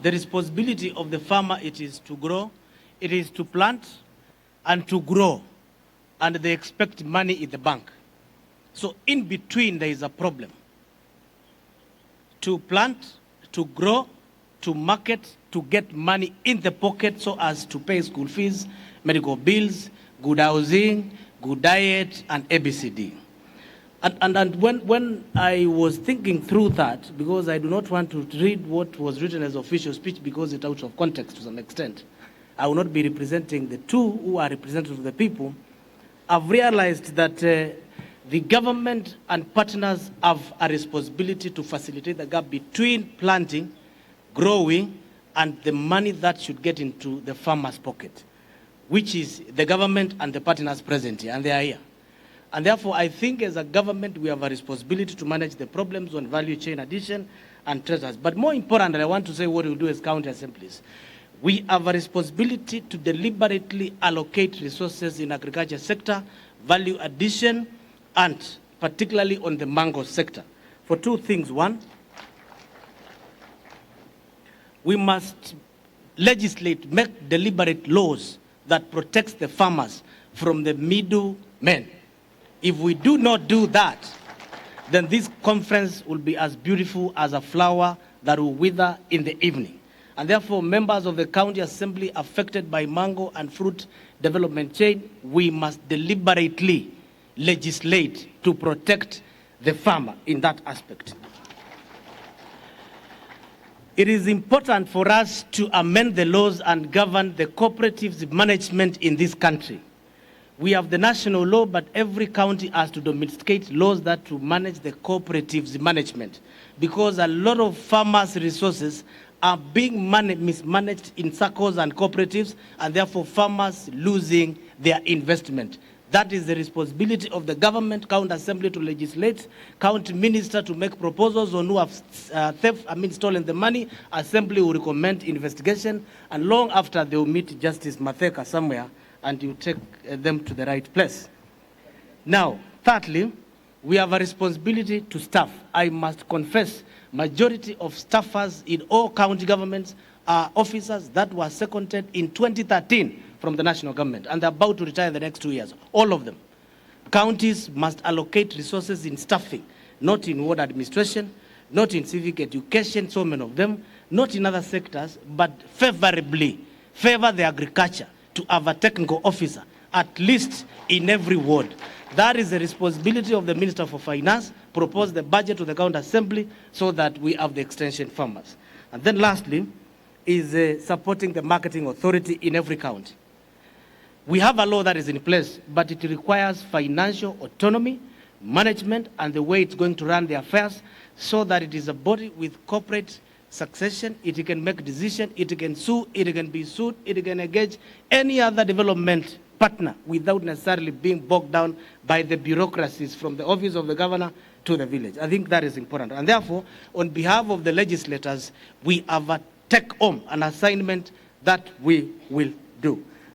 the responsibility of the farmer, it is to grow, it is to plant and to grow, and they expect money in the bank. So in between there is a problem. To plant, to grow, to market, to get money in the pocket so as to pay school fees, medical bills, good housing, good diet, and ABCD. And when I was thinking through that, because I do not want to read what was written as official speech because it's out of context to some extent, I will not be representing the two who are representatives of the people. I've realized that the government and partners have a responsibility to facilitate the gap between planting, growing, and the money that should get into the farmer's pocket, which is the government and the partners present here, and they are here. And therefore, I think as a government, we have a responsibility to manage the problems on value chain addition and treasures. But more importantly, I want to say what we do as county assemblies. We have a responsibility to deliberately allocate resources in agriculture sector, value addition, and particularly on the mango sector. For two things. One, we must legislate, make deliberate laws that protects the farmers from the middlemen. If we do not do that, then this conference will be as beautiful as a flower that will wither in the evening. And therefore, members of the county assembly affected by mango and fruit development chain, we must deliberately legislate to protect the farmer in that aspect. It is important for us to amend the laws and govern the cooperatives management in this country. We have the national law, but every county has to domesticate laws that to manage the cooperatives management, because a lot of farmers' resources are being mismanaged in circles and cooperatives, and therefore farmers losing their investment. That is the responsibility of the government, county assembly to legislate, county minister to make proposals on who have stolen the money. Assembly will recommend investigation, and long after they will meet Justice Matheka somewhere, and you take them to the right place. Now, thirdly, we have a responsibility to staff. I must confess, majority of staffers in all county governments are officers that were seconded in 2013 from the national government, and they're about to retire in the next 2 years, all of them. Counties must allocate resources in staffing, not in ward administration, not in civic education, so many of them, not in other sectors, but favorably favor the agriculture to have a technical officer, at least in every ward. That is the responsibility of the Minister for Finance, propose the budget to the county assembly so that we have the extension farmers. And then lastly, is supporting the marketing authority in every county. We have a law that is in place, but it requires financial autonomy, management, and the way it's going to run the affairs so that it is a body with corporate succession. It can make decisions, it can sue, it can be sued, it can engage any other development partner without necessarily being bogged down by the bureaucracies from the office of the governor to the village. I think that is important. And therefore, on behalf of the legislators, we have a take home, an assignment that we will do.